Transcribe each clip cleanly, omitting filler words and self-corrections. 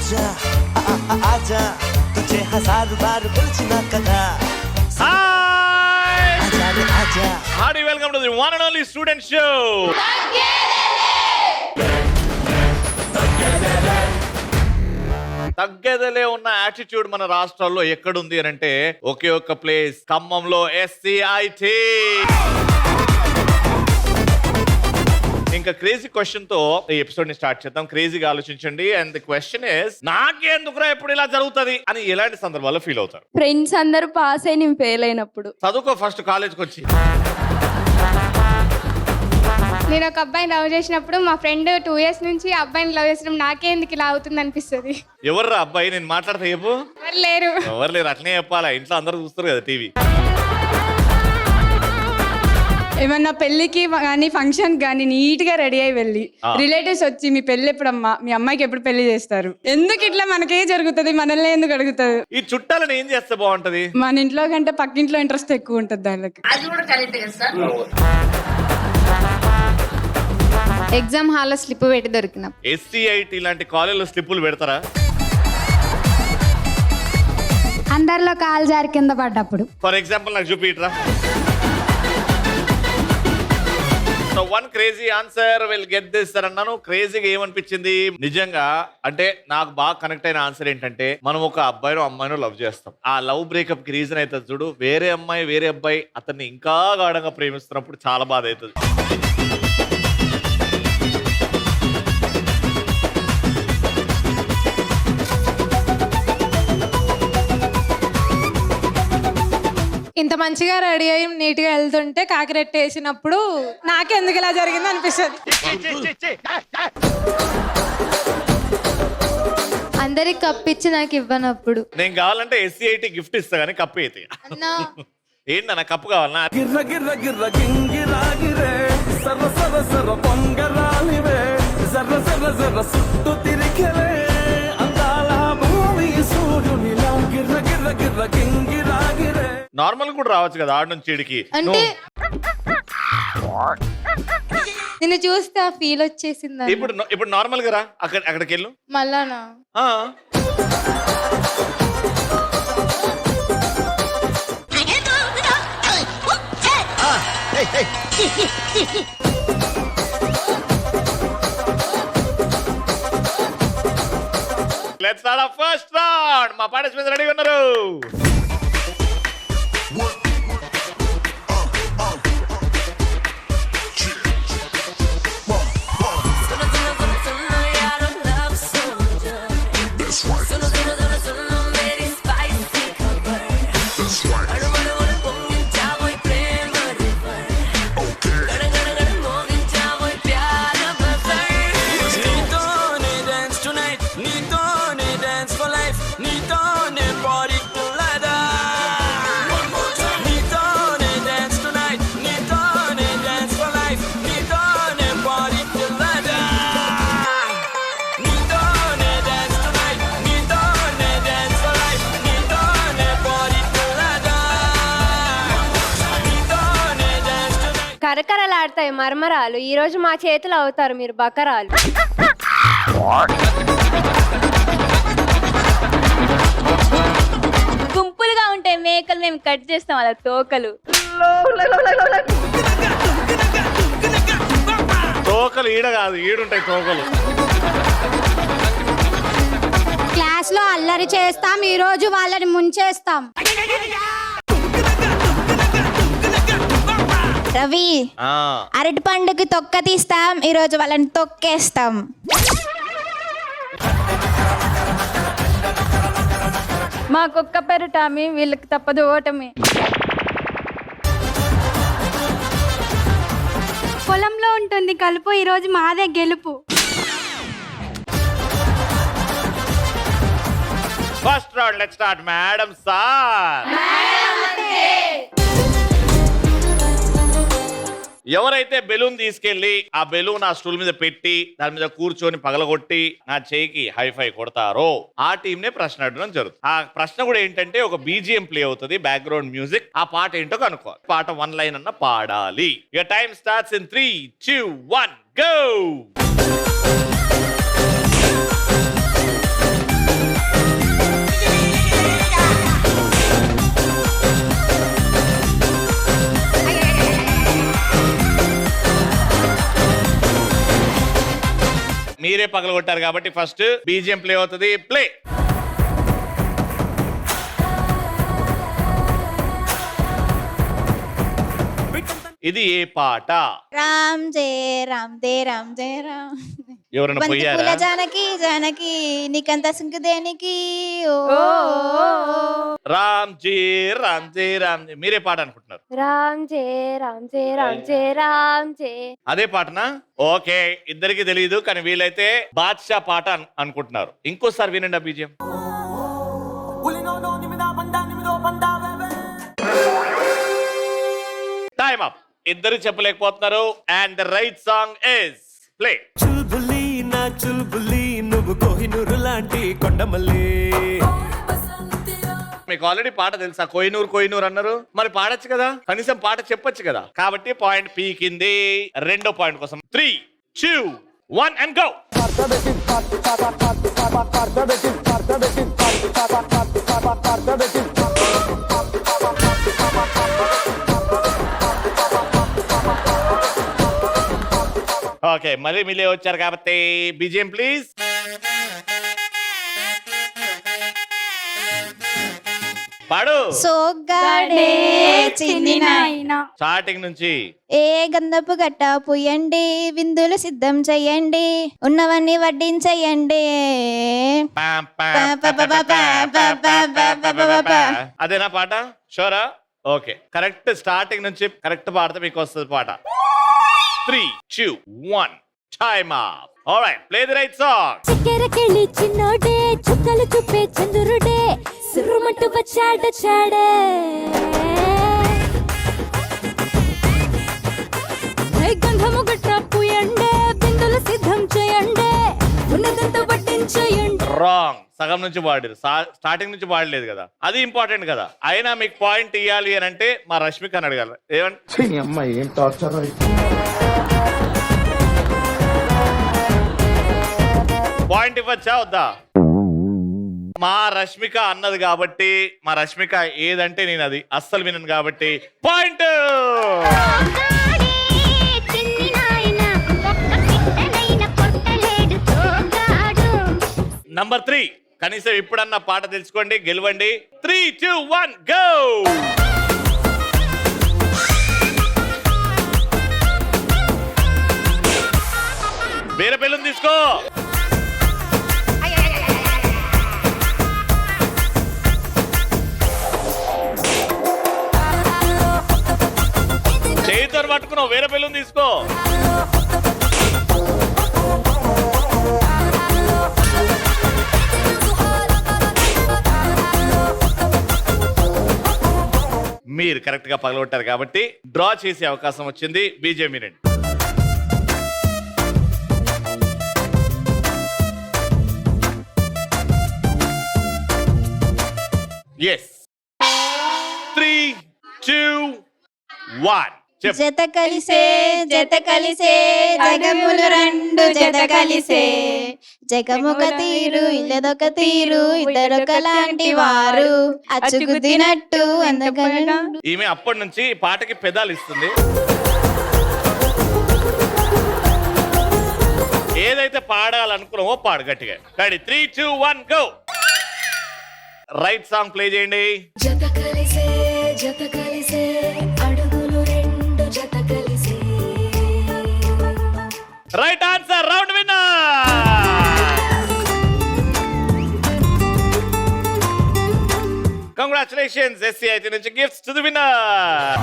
आजा आजा तुझे हजार बार पिलचिना कदा Hi! आजा रे आजा Hearty welcome to the one and only student show. తగ్గేదలే ఉన్న యాటిట్యూడ్ మన రాష్ట్రాల్లో ఎక్కడుంది అని అంటే ఒకే ఒక్క ప్లేస్ ఖమ్మంలో SCIT. ఇంకా క్రేజీ క్వశ్చన్ తో ఈ ఎపిసోడ్ ని స్టార్ట్ చేద్దాం. క్రేజీగా ఆలోచించండి. అండ్ ది క్వశ్చన్ ఇస్, నాకెందుకురా ఎప్పుడు ఇలా జరుగుతుంది అని ఎలాంటి సందర్భాల్లో ఫీల్ అవుతారు? ఫ్రెండ్స్ అందరూ పాస్ అయి నేను ఫెయిల్ అయినప్పుడు. చదువుకో ఫస్ట్ కాలేజ్కి వచ్చి. నేను ఒక అబ్బాయిని లవ్ చేసినప్పుడు మా ఫ్రెండ్ 2 years నుంచి అబ్బాయిని లవ్ చేసినప్పుడు నాకే ఎందుకు ఇలా అవుతుంది అనిపిస్తుంది. ఎవర్రా అబ్బాయి? నేను మాట్లాడతా చెప్పు. ఎవరు లేరు. ఎవరు లేరు, అట్లనే చెప్పాలా. ఇంట్లో అందరూ చూస్తారు కదా టీవీ. ఏమన్నా పెళ్లికి కానీ ఫంక్షన్ కానీ నీట్ గా రెడీ అయి వెళ్ళి రిలేటివ్స్ వచ్చి మీ పెళ్లి ఎప్పుడమ్మా, మీ అమ్మాయికి ఎప్పుడు పెళ్లి చేస్తారు, ఎందుకు ఇట్లా మనకే జరుగుతుంది, మనల్ని ఎందుకు అడుగుతుంది? ఈ చుట్టాలను ఏం చేస్తే బాగుంటది? మన ఇంట్లో కంటే పక్కింట్లో ఇంట్రెస్ట్ ఎక్కువ ఉంటుంది దానికి. ఎగ్జామ్ హాల్లో స్లిప్ పెట్టి దొరికిన. SCIT లాంటి కాలేజీలో స్లిప్పులు పెడతారా? అందరిలో కాలు జారి కింద పడ్డప్పుడు. ఫర్ ఎగ్జాంపుల్ నాకు చూపిట్రా. So one crazy answer will get this అని అన్నాను. క్రేజీగా ఏమనిపించింది నిజంగా అంటే నాకు బాగా కనెక్ట్ అయిన ఆన్సర్ ఏంటంటే, మనం ఒక అబ్బాయినో అమ్మాయినో లవ్ చేస్తాం. ఆ లవ్ బ్రేకప్ కి రీజన్ అవుతుంది చూడు, వేరే అమ్మాయి వేరే అబ్బాయి అతన్ని ఇంకా గాఢంగా ప్రేమిస్తున్నప్పుడు చాలా బాధ అవుతుంది. ఇంత మంచిగా రెడీ అయ్యి నీట్ గా వెళ్తుంటే కాకిరెట్టు వేసినప్పుడు నాకెందుకు ఇలా జరిగింది అనిపిస్తుంది. అందరికి కప్పిచ్చి నాకు ఇవ్వనప్పుడు. నేను కావాలంటే SCIT గిఫ్ట్ ఇస్తా కానీ కప్పు అయితే ఏంటన్నా కప్పు కావాలన్నా? గిర్ర గిర్ర గిర్ర గింగిరాగిరే సర్ర సర్ర సర్ర పొంగరాలివే జర్ర జర్ర జర్ర సుట్టు తిరిగలే అందాల భూమి సూర్యునిలా గిర్ర గిర్ర గిర్ర గింగిరాగిరే. నార్మల్ కూడా రావచ్చు కదా ఆడ నుంచి ఇడికి. అంటే నిన్ను చూస్తే ఆ ఫీల్ వచ్చేసింది. ఇప్పుడు నార్మల్ గా రా, అక్కడికి వెళ్ళు మళ్ళానా. Let's start our first round. మా పార్టిసిపెంట్స్ రెడీగా ఉన్నారు? కరకరలాడతాయి మర్మరాలు, ఈ రోజు మా చేతులు అవుతారు మీరు బకరాలు. గుంపులుగా ఉంటే మేకలు మేము కట్ చేస్తాం అలా తోకలు. తోకలు ఈడ కాదు, ఈడుంటాయి తోకలు. క్లాస్ లో అల్లరి చేస్తాం, ఈ రోజు వాళ్ళని ముంచేస్తాం. రవి, అరటి పండుకి తొక్క తీస్తాం, ఈ రోజు వాళ్ళని తొక్కేస్తాం. మాకొక్క పెరటామి, వీళ్ళకి తప్పదు ఓటమి. పొలంలో ఉంటుంది కలుపు, ఈ రోజు మాదే గెలుపు. First round let's start. Madam sir, ఎవరైతే బెలూన్ తీసుకెళ్లి ఆ బెలూన్ ఆ స్టూల్ మీద పెట్టి దాని మీద కూర్చొని పగలగొట్టి నా చేయికి హైఫై కొడతారో ఆ టీం నే ప్రశ్న అడగడం జరుగుతుంది. ఆ ప్రశ్న కూడా ఏంటంటే ఒక BGM ప్లే అవుతుంది, బ్యాక్గ్రౌండ్ మ్యూజిక్. ఆ పాట ఏంటో కనుక్కోవాలి. పాట 1 లైన్ అన్న పాడాలి. Your time starts in 3, 2, 1 go. మీరే పగలగొట్టారు కాబట్టి ఫస్ట్ బీజిఎం ప్లే అవుతుంది. ప్లే. ఇది ఏ పాట? రామ్ జయ రామ్ దే రామ్ జయ రామ్. ఎవరైనా బంతి పోయారా? పూల జానకి జానకి నీకంత సింకు దేనికి ఓ రామ్ జీ రామ్ జీ రామ్ జీ. మీరే పాట అనుకుంటున్నారు? రామ్ జే రామ్ జే రామ్ జే రామ్ జే. అదే పాటనా? ఓకే, ఇద్దరికి తెలియదు కానీ వీలైతే బాద్షా పాట అనుకుంటున్నారు. ఇంకోసారి వినండి ఆ బీజిఎం. Time up. ఇద్దరు చెప్పలేకపోతున్నారు. And the right song is play. చుల్బులి నా చుల్బులి నువ్వు కోహినూరు లాంటి కొండమల్లి. మీకు ఆల్రెడీ పాట తెలుసా? కోహినూర్ కోహినూర్ అన్నారు, మరి పాడొచ్చు కదా, కనీసం పాట చెప్పొచ్చు కదా. కాబట్టి పాయింట్ పీకింది. రెండో పాయింట్ కోసం 3, 2, 1 అండ్ గో. ఓకే, మళ్ళీ మిలే వచ్చారు కాబట్టి బీజిఎం ప్లీజ్. పాడు. సోగ్గాడే చిన్ని నాయనా స్టార్టింగ్ నుంచి. ఏ గంధపు గట్ట పుయ్యండి, విందులు సిద్ధం చెయ్యండి, ఉన్నవన్నీ వడ్డించేయండి. అదేనా పాట? షోరా? Okay, correct. స్టార్టింగ్ నుంచి కరెక్ట్ పాడితే మీకు వస్తుంది పాట. 3, 2, 1 time up. Alright, play the right song. చక్కెరకెళ్ళి చిన్నోడే చుక్కలు చూపే చంద్రుడే సురుమంటూ వచ్చాడ చాడే గంధము గట్ట పూయండే బిందులు సిద్ధం చేయండే ఉన్నదంతా పట్టించేయండి. రాంగ్. సగం నుంచి పాడారు, స్టార్టింగ్ నుంచి పాడలేదు కదా. అది ఇంపార్టెంట్ కదా. అయినా మీకు పాయింట్ ఇవ్వాలి అని అంటే మా రష్మికని అడగాలి. ఏమంటే పాయింట్ ఇవ్వచ్చా వద్దా? మా రష్మిక అన్నది కాబట్టి, మా రష్మిక ఏదంటే నేను అది అస్సలు వినను కాబట్టి పాయింట్. నంబర్ 3. కనీసం ఇప్పుడన్నా పాట తెలుసుకోండి, గెలవండి. 3, 2, 1 గో. వేరే బెలూన్ తీసుకో. చేతితో పట్టుకున్నావు, వేరే బెలూన్ తీసుకో. మీరు కరెక్ట్ గా పగలగొట్టారు కాబట్టి డ్రా చేసే అవకాశం వచ్చింది. బీజేపీ వినండి. ఎస్. 3, 2, 1 జత కలిసే జగములు రెండు జత కలిసే జగముక తీరు ఇల్లదొక తీరు ఇద్దరొక లాంటి వారు అచ్చుకుతినట్టు అందగలను. ఈమె అప్పటి నుంచి పాటకి పెదాలు ఇస్తుంది. ఏదైతే పాడాలనుకున్నామో పాడు గట్టిగా. Ready? 3, 2, 1 go. Right song play చేయండి. జత కలిసే అడుగులు రెండు జత కలిసే. Right answer. Round winner. Congratulations. SCIT నుంచి gifts to the winner.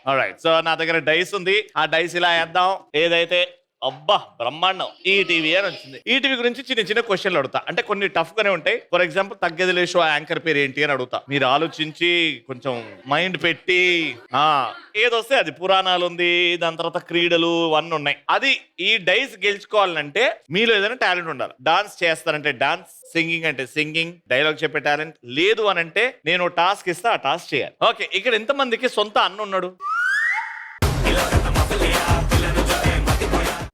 Alright, so నా దగ్గర డైస్ ఉంది. ఆ డైస్ ఇలా వేద్దాం. ఏదైతే అబ్బా బ్రహ్మాండం ఈటీవీ అని వచ్చింది. ఈటీవీ గురించి చిన్న చిన్న క్వశ్చన్లు అడుగుతా. అంటే కొన్ని టఫ్ గానే ఉంటాయి. ఫర్ ఎగ్జాంపుల్ తగ్గదిలే షో యాంకర్ పేరు ఏంటి అని అడుగుతా. మీరు ఆలోచించి కొంచెం మైండ్ పెట్టి ఏదొస్తే అది. పురాణాలు ఉంది, దాని తర్వాత క్రీడలు అన్నీ ఉన్నాయి. అది ఈ డైస్ గెలుచుకోవాలంటే మీలో ఏదైనా టాలెంట్ ఉండాలి. డాన్స్ చేస్తారంటే డాన్స్, సింగింగ్ అంటే సింగింగ్, డైలాగ్ చెప్పే టాలెంట్ లేదు అని అంటే నేను టాస్క్ ఇస్తా, ఆ టాస్క్ చేయాలి. ఓకే, ఇక్కడ ఎంతమందికి సొంత అన్న ఉన్నాడు?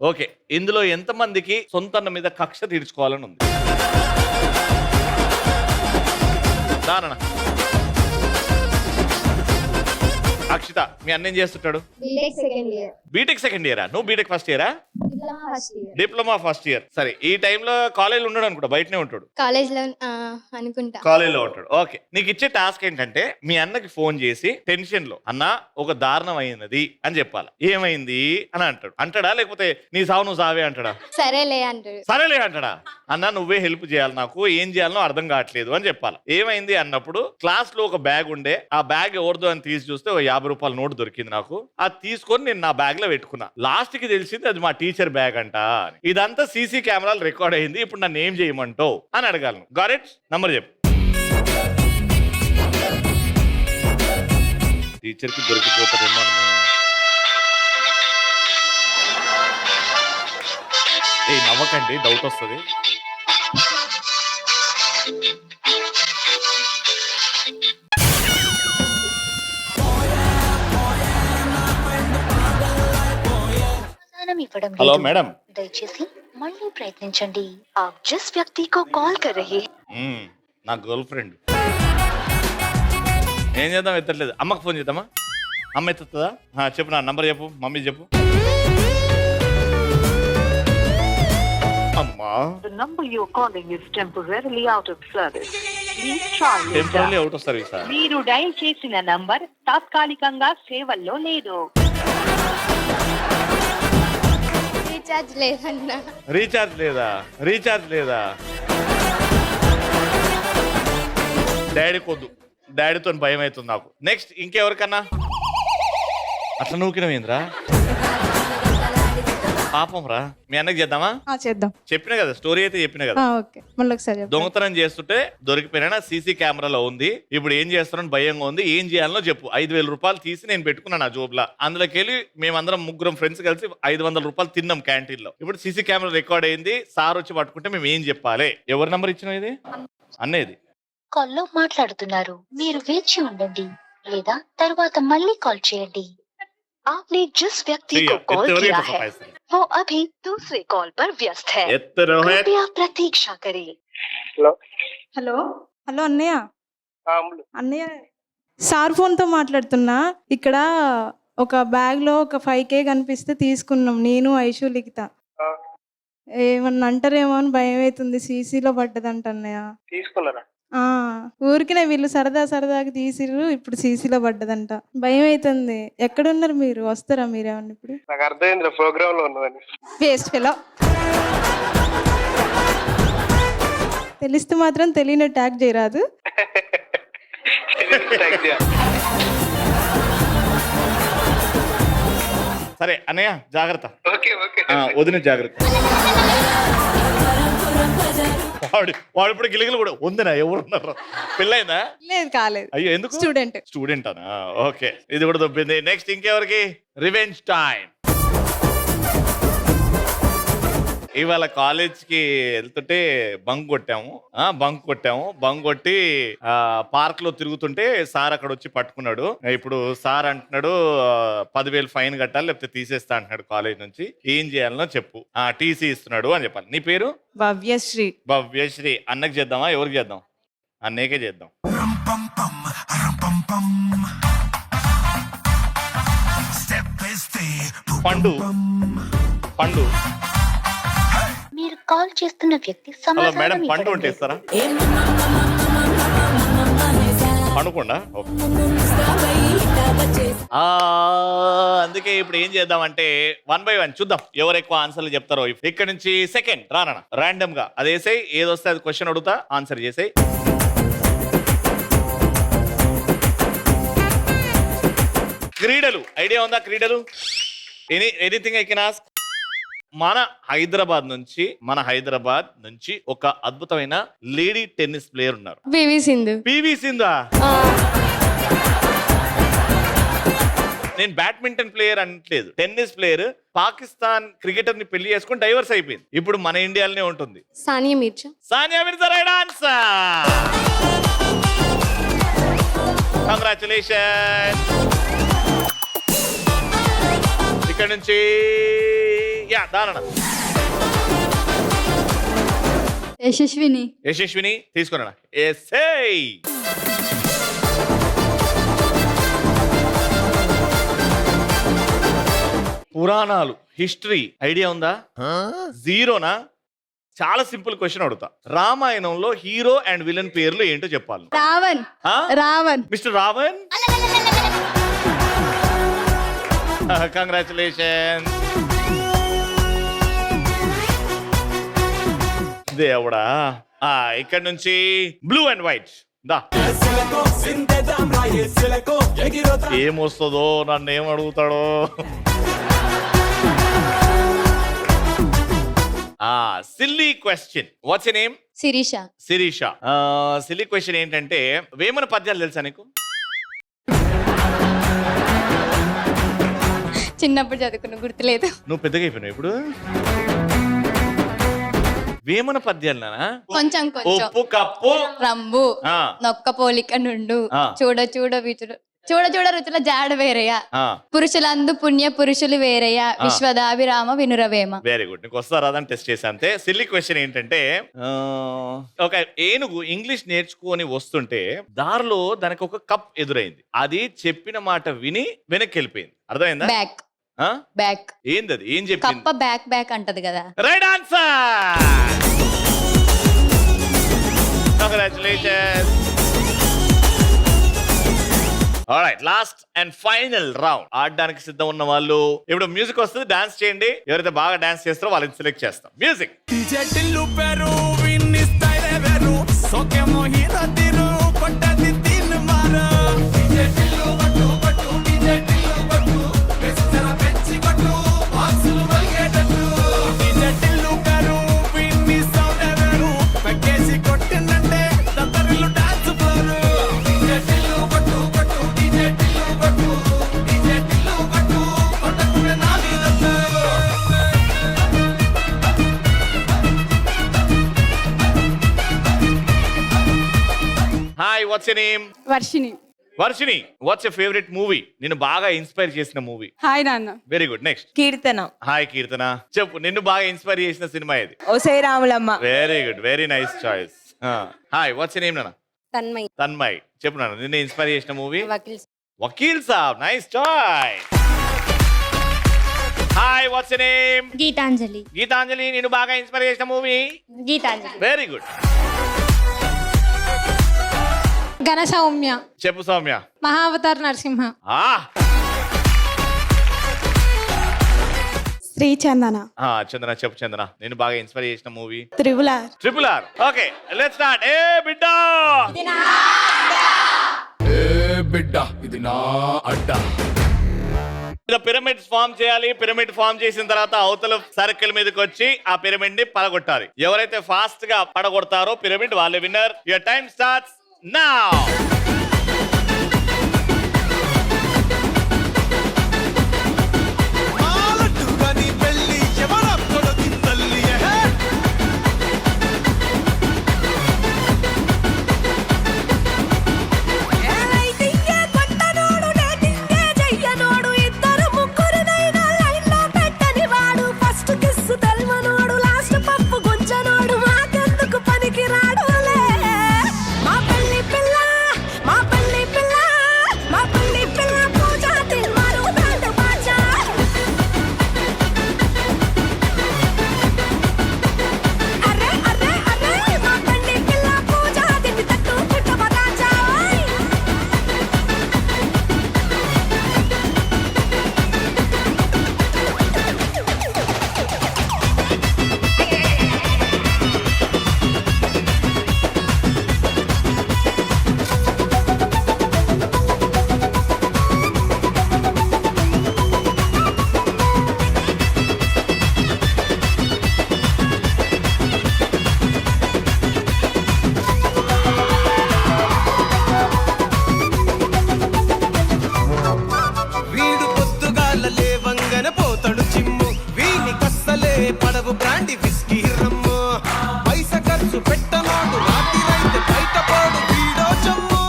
ఓకే, ఇందులో ఎంతమందికి సొంత అన్న మీద కక్ష తీర్చుకోవాలని ఉంది? దానన్న. అక్షిత, మీ అన్న ఏం చేస్తుంటాడు? B Tech second year. B Tech second ఇయరా? నువ్వు బీటెక్ ఫస్ట్ ఇయరా? Diploma first year. Diploma first year. సరే, ఈ టైంలో కాలేజీలో ఉన్నాడు అనుకుంటా, బయటనే ఉంటాడు. కాలేజ్ లో అనుకుంటా. కాలేజీలో ఉంటాడు. ఓకే, నీకు ఇచ్చే టాస్క్ ఏంటంటే మీ అన్నకి ఫోన్ చేసి టెన్షన్ లో, అన్న ఒక దారుణం అయినది అని చెప్పాలి. ఏమైంది అని అంటాడా లేకపోతే నీ సావు నువ్వు సావే అంటాడా? సరేలే అంటాడు. సరేలే అంటాడా? అన్న నువ్వే హెల్ప్ చేయాలి, నాకు ఏం చేయాలనో అర్థం కావట్లేదు అని చెప్పాలి. ఏమైంది అన్నప్పుడు క్లాస్ లో ఒక బ్యాగ్ ఉండే, ఆ బ్యాగ్ ఎవరిదో అని తీసి చూస్తే ఒక 50 రూపాయల నోటు దొరికింది నాకు. అది తీసుకొని నేను నా బ్యాగ్ లో పెట్టుకున్నా. లాస్ట్ కి తెలిసింది అది మా టీచర్ బ్యాగ్ అంట. ఇదంతా సీసీ కెమెరాలు రికార్డ్ అయింది. ఇప్పుడు నన్ను ఏం చేయమంటావు అని అడగాలను. గారెట్ నంబర్ చెప్పు. టీచర్ కి దొరికిపోతాడేమో. ఏ నవ్వకండి, డౌట్ వస్తుంది. హలో మేడం, దయచేసి మళ్ళీ ప్రయత్నించండి. आप जिस व्यक्ति को कॉल कर रहे हैं నా గర్ల్ ఫ్రెండ్. ఏం చేద్దాం, ఎత్తట్లేదు. అమ్మకి ఫోన్ చేద్దామా? అమ్మ ఎత్తుతుందా? చెప్పు, నా నంబర్ చెప్పు, మమ్మీ చెప్పు. అమ్మా, the number you're calling is temporarily out of service. Please try later. Temporary out of సర్వీసా? మీరు డయల్ చేసిన నంబర్ తాత్కాలికంగా సేవల్లో లేదు. రీఛార్జ్ లేదన్నా. రీఛార్జ్ లేదా? డాడీ కొద్దు, డాడీతో భయం అవుతుంది నాకు. నెక్స్ట్ ఇంకెవరికన్నా? అట్లా నూకినవేంద్రా? పాపం రా. మీ అన్నకి చేద్దామా? చేద్దాం. చెప్పినా కదా, స్టోరీ అయితే చెప్పినా కదా. ఓకే, మళ్ళీ ఒకసారి చెప్పండి. దొంగతనం చేస్తుంటే దొరికిపోయినా సీసీ కెమెరాలో ఉంది. ఇప్పుడు ఏం చేస్తున్నాను భయంగా ఉంది, ఏం చేయాలనో చెప్పు. 5,000 రూపాయలు తీసి నేను పెట్టుకున్నాను నా జోబులా. అందులోకి వెళ్ళి మేమందరం ముగ్గురం ఫ్రెండ్స్ కలిసి 500 రూపాయలు తిన్నాం క్యాంటీన్ లో. ఇప్పుడు సీసీ కెమెరా రికార్డ్ అయింది. సార్ వచ్చి పట్టుకుంటే మేము ఏం చెప్పాలి? ఎవరి నంబర్ ఇచ్చిన ఇది? అన్నేది కాల్లో మాట్లాడుతున్నారు, మీరు వేచి ఉండండి లేదా తర్వాత మళ్ళీ కాల్ చేయండి. आपने जिस व्यक्ति को कॉल किया है वो अभी दूसरे कॉल पर व्यस्त है. कृपया प्रतीक्षा करें. హలో అన్నయ్య. సార్ ఫోన్ తో మాట్లాడుతున్నా. ఇక్కడ ఒక బ్యాగ్ లో ఒక 5K కనిపిస్తే తీసుకున్నాం, నేను ఐషు లిఖిత. ఏమన్నా అంటారేమో అని భయం అవుతుంది. సీసీలో పడ్డదంట అన్నయ్య. తీసుకున్నారా? ఊరికినే వీళ్ళు సరదాగా తీసిర్రు, ఇప్పుడు సీసీలో పడ్డదంట. భయం అవుతుంది. ఎక్కడున్నారు మీరు? వస్తారా మీరేమన్నా? ఇప్పుడు నాకు అర్థమైంది, ప్రోగ్రామ్ లో ఉన్నదని. Waste fellow. తెలిస్తే మాత్రం తెలియని ట్యాగ్ చేయరాదు. సరే అన్నయ్య, జాగ్రత్త. Okay okay. వదిన జాగ్రత్త. వాడు ఇప్పుడు గిలిగిలు కూడా ఉందినా? ఎవరున్నారు? పెళ్ళైందా? లేదు, కాలేదు. అయ్యో, ఎందుకు? స్టూడెంట్ అనా? ఓకే, ఇది కూడా దొబ్బింది. నెక్స్ట్ ఇంకెవరికి? Revenge time. ఇవాళ కాలేజ్ కి వెళ్తుంటే బంక్ కొట్టాము. బంక్ కొట్టి పార్క్ లో తిరుగుతుంటే సార్ అక్కడ వచ్చి పట్టుకున్నాడు. ఇప్పుడు సార్ అంటున్నాడు 10,000 ఫైన్ కట్టాలి లేకపోతే తీసేస్తా అంటున్నాడు కాలేజ్ నుంచి. ఏం చేయాలనో చెప్పు. టీసీ ఇస్తున్నాడు అని చెప్పాలి. నీ పేరు? భవ్యశ్రీ. అన్నకి చేద్దామా? ఎవరికి చేద్దాం? అన్నయ్యకే చేద్దాం. పండు. మీరు కాల్ చేస్తున్న వ్యక్తి హలో మేడం, పండు ఉంటే ఇస్తారా? పండుకుండా. అందుకే ఇప్పుడు ఏం చేద్దామంటే 1 by 1 చూద్దాం ఎవరు ఎక్కువ ఆన్సర్లు చెప్తారో. ఇక్కడ నుంచి సెకండ్ రానా ర్యాండమ్ గా అది వేసాయి. ఏదొస్తే అది క్వశ్చన్ అడుగుతా, ఆన్సర్ చేసాయి. క్రీడలు ఐడియా ఉందా? క్రీడలు ఎనీథింగ్ ఐ కెన్ ఆస్క్. మన హైదరాబాద్ నుంచి ఒక అద్భుతమైన లేడీ టెన్నిస్ ప్లేయర్ ఉన్నారు. పివి సింధు. నేను బ్యాడ్మింటన్ ప్లేయర్ అనట్లేదు, టెన్నిస్ ప్లేయర్. పాకిస్తాన్ క్రికెటర్ ని పెళ్లి చేసుకుని డైవర్స్ అయిపోయింది. ఇప్పుడు మన ఇండియాలోనే ఉంటుంది. Sania Mirza right answer. Congratulation. ఇక్కడ నుంచి దానన్న. యశస్విని తీసుకున్నా. పురాణాలు, హిస్టరీ ఐడియా ఉందా? జీరోనా? చాలా సింపుల్ క్వశ్చన్ అడుగుతా. రామాయణంలో హీరో అండ్ విలన్ పేర్లు ఏంటో చెప్పాలి. రావణ్. రావణ్. Mister Ravan, congratulation. దేవుడా. ఇక్కడ నుంచి బ్లూ అండ్ వైట్ దా. ఏమొస్తుందో, నన్ను ఏం అడుగుతాడో. Silly question. What's your name? Shirisha. Shirisha. Silly question ఏంటంటే, వేమన పద్యాలు తెలుసా నీకు? చిన్నప్పుడు చదువుకున్న గుర్తులేదు. నువ్వు పెద్దగా అయిపోయినావు ఇప్పుడు. వేమన పద్యాలనా? కొంచెం కొంచెం. ఉప్పు కప్పు రంబు ఆ, నొక్క పోలిక నుండు ఆ. చూడ చూడ విచుడు చూడ చూడ రుచుల జాడ వేరయ్య పురుషులందు పుణ్య పురుషులు వేరయ్య విశ్వదాభిరామ వినురవేమ. Very good. నీకు వస్తారా అని టెస్ట్ చేశా అంతే. సిల్లీ క్వశ్చన్ ఏంటంటే, ఒక ఏనుగు ఇంగ్లీష్ నేర్చుకొని వస్తుంటే దారిలో దానికి ఒక కప్ ఎదురైంది. అది చెప్పిన మాట విని వెనక్కి వెళ్ళిపోయింది. అర్థమైందా? బ్యాక్. బ్యాక్ ఏంది అది? ఏం చెప్పింది? కప్ప బ్యాక్ బ్యాక్ అంటది కదా. Right answer. Congratulations. Alright, last and final round. ఆడడానికి సిద్ధం ఉన్న వాళ్ళు ఇప్పుడు మ్యూజిక్ వస్తుంది, డాన్స్ చేయండి. ఎవరైతే బాగా డాన్స్ చేస్తారో వాళ్ళని సెలెక్ట్ చేస్తాం. Music. Hi, what's your name? Varshini. Varshini, what's your favourite movie? నిన్ను బాగా ఇన్స్పైర్ చేసిన మూవీ? హాయ్ నాన్న. Very good. Next. Keerthana. Hi Keerthana, చెప్పు నిన్ను బాగా ఇన్స్పైర్ చేసిన సినిమా ఏది? Osey Ramulamma. Very good, very nice choice. Hi, what's your name నాన్న? తన్మయ్. తన్మయ్, చెప్పు నాన్న నిన్ను ఇన్స్పైర్ చేసిన movie? Vakeel. Vakeel Saab, nice choice. Hi, what's your name? Geethanjali. Geethanjali, నిన్ను బాగా ఇన్స్పైర్ చేసిన మూవీ? గీతాంజలి. Very good. ఘన సౌమ్య. చెప్పు సౌమ్య. మహావతార్ నరసింహ. శ్రీ చందన. చందన, చెప్పు చందన నిన్ను బాగా ఇన్స్పైర్ చేసిన movie? Triple. Triple R. Okay, let's start. ఏ బిడ్డ, ఇది నా అడ్డా. పిరమిడ్స్ ఫామ్ చేయాలి. పిరమిడ్ ఫామ్ చేసిన తర్వాత అవతల సర్కిల్ మీదకి వచ్చి ఆ పిరమిడ్ ని పడగొట్టాలి. ఎవరైతే ఫాస్ట్ గా పడగొడతారో పిరమిడ్ వాళ్ళే winner. Your time starts now.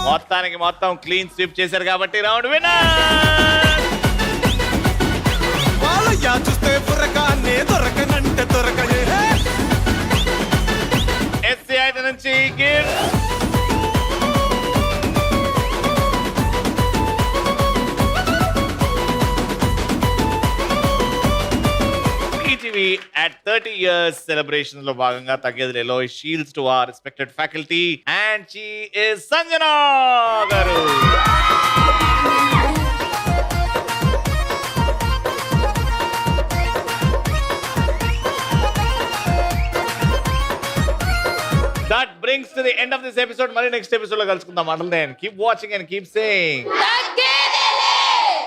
మొత్తానికి మొత్తం క్లీన్ స్వీప్ చేశారు కాబట్టి రౌండ్ విన్నర్. ఎస్సీ అయితే నుంచి గిఫ్ట్. టీచర్స్ సెలబ్రేషన్స్ లో భాగంగా తగ్గేదిలో shields to our respected faculty and she is Sanjana గారు. That brings to the end of this episode. Mari next episode lo kalusukundaam. Until then, keep watching and keep saying.